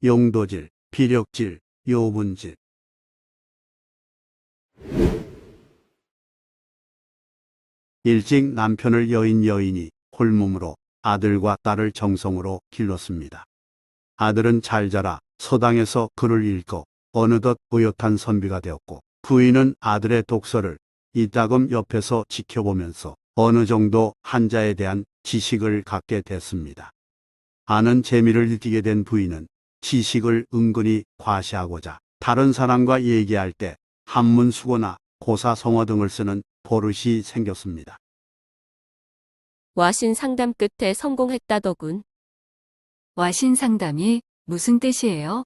용도질, 비력질, 요분질. 일찍 남편을 여인이 홀몸으로 아들과 딸을 정성으로 길렀습니다. 아들은 잘 자라 서당에서 글을 읽고 어느덧 고요탄 선비가 되었고, 부인은 아들의 독서를 이따금 옆에서 지켜보면서 어느 정도 한자에 대한 지식을 갖게 됐습니다. 아는 재미를 느끼게 된 부인은 지식을 은근히 과시하고자 다른 사람과 얘기할 때 한문 수고나 고사성어 등을 쓰는 버릇이 생겼습니다. 와신 상담 끝에 성공했다더군. 와신 상담이 무슨 뜻이에요?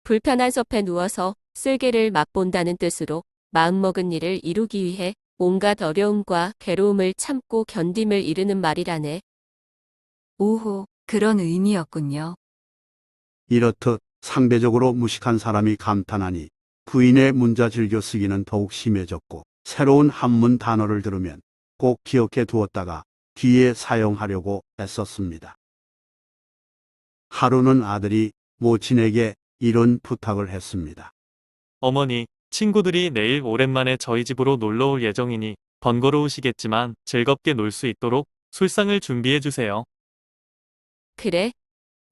불편한 섭에 누워서 쓸개를 맛본다는 뜻으로 마음먹은 일을 이루기 위해 온갖 어려움과 괴로움을 참고 견딤을 이르는 말이라네. 오호, 그런 의미였군요. 이렇듯 상대적으로 무식한 사람이 감탄하니 부인의 문자 즐겨 쓰기는 더욱 심해졌고, 새로운 한문 단어를 들으면 꼭 기억해 두었다가 뒤에 사용하려고 애썼습니다. 하루는 아들이 모친에게 이런 부탁을 했습니다. 어머니, 친구들이 내일 오랜만에 저희 집으로 놀러 올 예정이니 번거로우시겠지만 즐겁게 놀 수 있도록 술상을 준비해 주세요. 그래,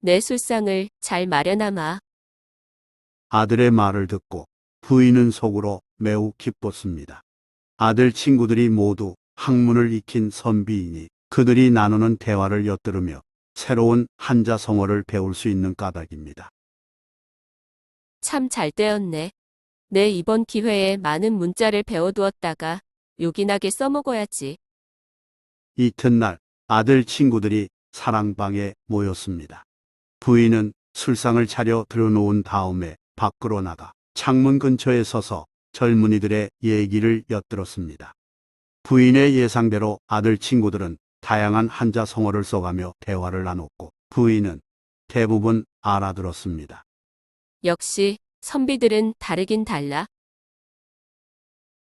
내 술상을 잘 마련하마. 아들의 말을 듣고 부인은 속으로 매우 기뻤습니다. 아들 친구들이 모두 학문을 익힌 선비이니 그들이 나누는 대화를 엿들으며 새로운 한자성어를 배울 수 있는 까닭입니다. 참 잘 되었네. 내 이번 기회에 많은 문자를 배워두었다가 요긴하게 써먹어야지. 이튿날 아들 친구들이 사랑방에 모였습니다. 부인은 술상을 차려 들어놓은 다음에 밖으로 나가 창문 근처에 서서 젊은이들의 얘기를 엿들었습니다. 부인의 예상대로 아들 친구들은 다양한 한자 성어를 써가며 대화를 나눴고, 부인은 대부분 알아들었습니다. 역시 선비들은 다르긴 달라.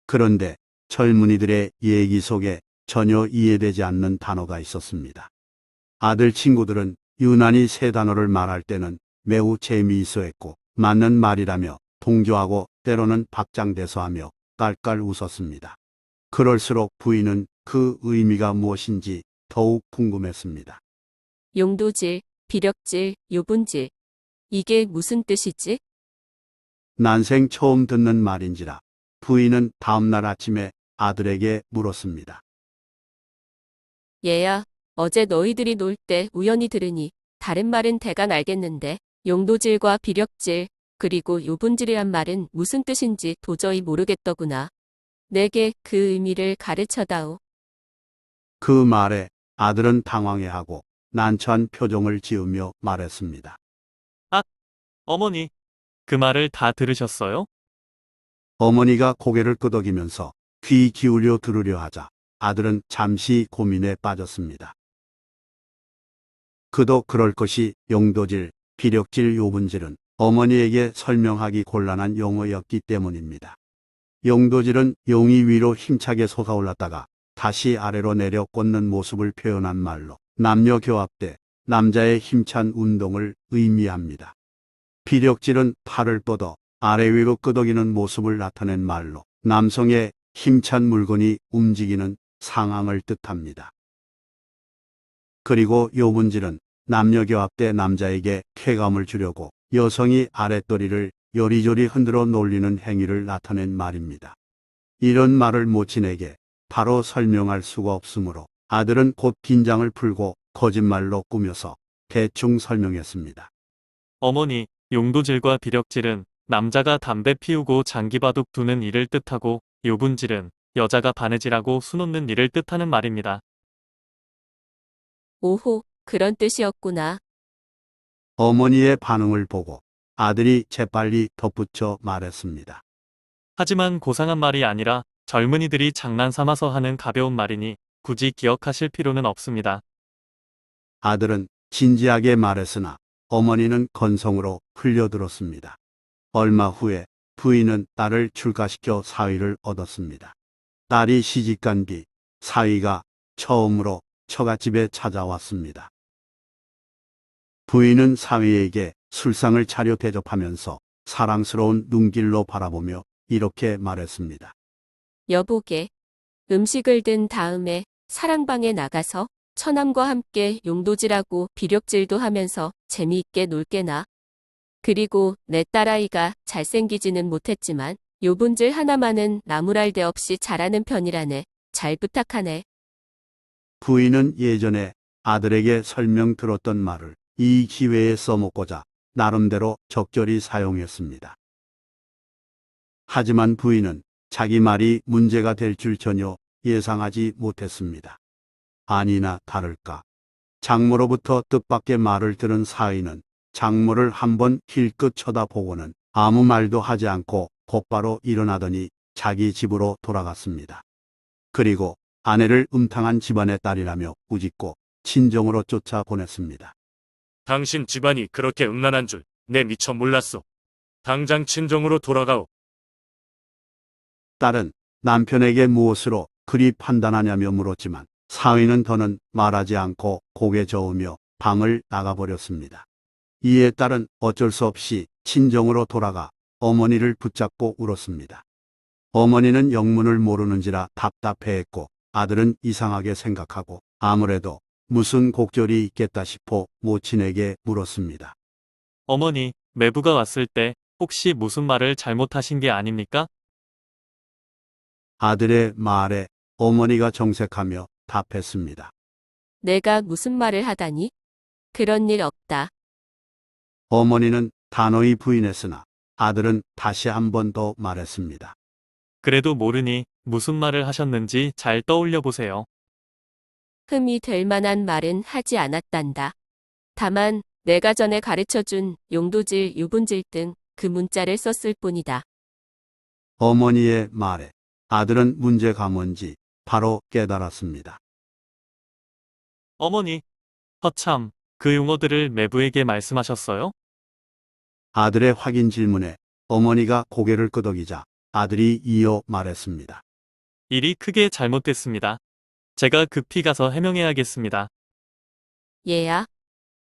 그런데 젊은이들의 얘기 속에 전혀 이해되지 않는 단어가 있었습니다. 아들 친구들은 유난히 새 단어를 말할 때는 매우 재미있어 했고, 맞는 말이라며 동조하고 때로는 박장대소하며 깔깔 웃었습니다. 그럴수록 부인은 그 의미가 무엇인지 더욱 궁금했습니다. 용도질, 비력질, 요분질. 이게 무슨 뜻이지? 난생 처음 듣는 말인지라 부인은 다음날 아침에 아들에게 물었습니다. 얘야, 어제 너희들이 놀 때 우연히 들으니 다른 말은 대강 알겠는데 용도질과 비력질, 그리고 요분질이란 말은 무슨 뜻인지 도저히 모르겠더구나. 내게 그 의미를 가르쳐다오. 그 말에 아들은 당황해하고 난처한 표정을 지으며 말했습니다. 어머니, 그 말을 다 들으셨어요? 어머니가 고개를 끄덕이면서 귀 기울여 들으려 하자 아들은 잠시 고민에 빠졌습니다. 그도 그럴 것이 용도질, 비력질, 요분질은 어머니에게 설명하기 곤란한 용어였기 때문입니다. 용도질은 용이 위로 힘차게 솟아올랐다가 다시 아래로 내려 꽂는 모습을 표현한 말로 남녀 교합 때 남자의 힘찬 운동을 의미합니다. 비력질은 팔을 뻗어 아래 위로 끄덕이는 모습을 나타낸 말로 남성의 힘찬 물건이 움직이는 상황을 뜻합니다. 그리고 요분질은 남녀 교합 때 남자에게 쾌감을 주려고 여성이 아랫도리를 요리조리 흔들어 놀리는 행위를 나타낸 말입니다. 이런 말을 모친에게 바로 설명할 수가 없으므로 아들은 곧 긴장을 풀고 거짓말로 꾸며서 대충 설명했습니다. 어머니, 용도질과 비력질은 남자가 담배 피우고 장기바둑 두는 일을 뜻하고, 요분질은 여자가 바느질하고 수놓는 일을 뜻하는 말입니다. 오호, 그런 뜻이었구나. 어머니의 반응을 보고 아들이 재빨리 덧붙여 말했습니다. 하지만 고상한 말이 아니라 젊은이들이 장난 삼아서 하는 가벼운 말이니 굳이 기억하실 필요는 없습니다. 아들은 진지하게 말했으나 어머니는 건성으로 흘려들었습니다. 얼마 후에 부인은 딸을 출가시켜 사위를 얻었습니다. 딸이 시집간 뒤 사위가 처음으로 처갓집에 찾아왔습니다. 부인은 사위에게 술상을 차려 대접하면서 사랑스러운 눈길로 바라보며 이렇게 말했습니다. 여보게, 음식을 든 다음에 사랑방에 나가서 처남과 함께 용도질하고 비력질도 하면서 재미있게 놀게나. 그리고 내 딸아이가 잘생기지는 못했지만 요분질 하나만은 나무랄 데 없이 잘하는 편이라네. 잘 부탁하네. 부인은 예전에 아들에게 설명 들었던 말을 이 기회에 써먹고자 나름대로 적절히 사용했습니다. 하지만 부인은 자기 말이 문제가 될 줄 전혀 예상하지 못했습니다. 아니나 다를까. 장모로부터 뜻밖의 말을 들은 사위는 장모를 한번 힐끗 쳐다보고는 아무 말도 하지 않고 곧바로 일어나더니 자기 집으로 돌아갔습니다. 그리고 아내를 음탕한 집안의 딸이라며 꾸짖고 친정으로 쫓아보냈습니다. 당신 집안이 그렇게 음란한 줄 내 미처 몰랐소. 당장 친정으로 돌아가오. 딸은 남편에게 무엇으로 그리 판단하냐며 물었지만 사위는 더는 말하지 않고 고개 저으며 방을 나가버렸습니다. 이에 딸은 어쩔 수 없이 친정으로 돌아가 어머니를 붙잡고 울었습니다. 어머니는 영문을 모르는지라 답답해했고 아들은 이상하게 생각하고 아무래도 무슨 곡절이 있겠다 싶어 모친에게 물었습니다. 어머니, 매부가 왔을 때 혹시 무슨 말을 잘못하신 게 아닙니까? 아들의 말에 어머니가 정색하며 답했습니다. 내가 무슨 말을 하다니? 그런 일 없다. 어머니는 단호히 부인했으나 아들은 다시 한 번 더 말했습니다. 그래도 모르니 무슨 말을 하셨는지 잘 떠올려 보세요. 흠이 될 만한 말은 하지 않았단다. 다만 내가 전에 가르쳐준 용도질, 유분질 등 그 문자를 썼을 뿐이다. 어머니의 말에 아들은 문제가 뭔지 바로 깨달았습니다. 어머니, 허참, 그 용어들을 매부에게 말씀하셨어요? 아들의 확인 질문에 어머니가 고개를 끄덕이자 아들이 이어 말했습니다. 일이 크게 잘못됐습니다. 제가 급히 가서 해명해야겠습니다. 얘야,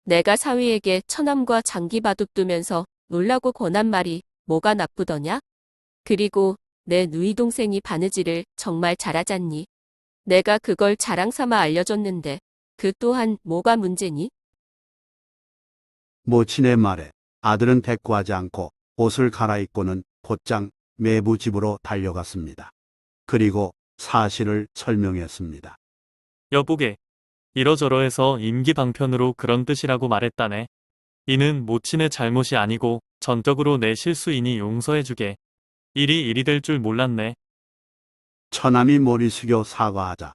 내가 사위에게 처남과 장기바둑 두면서 놀라고 권한 말이 뭐가 나쁘더냐? 그리고 내 누이 동생이 바느질을 정말 잘하잖니. 내가 그걸 자랑 삼아 알려줬는데 그 또한 뭐가 문제니? 모친의 말에 아들은 대꾸하지 않고 옷을 갈아입고는 곧장 매부 집으로 달려갔습니다. 그리고 사실을 설명했습니다. 여보게, 이러저러해서 임기방편으로 그런 뜻이라고 말했다네. 이는 모친의 잘못이 아니고 전적으로 내 실수이니 용서해주게. 일이 일이 될 줄 몰랐네. 처남이 머리 숙여 사과하자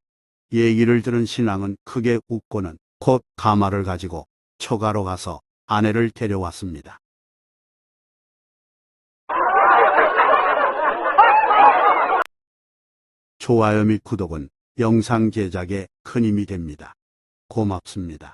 얘기를 들은 신랑은 크게 웃고는 곧 가마를 가지고 처가로 가서 아내를 데려왔습니다. 좋아요 및 구독은 영상 제작에 큰 힘이 됩니다. 고맙습니다.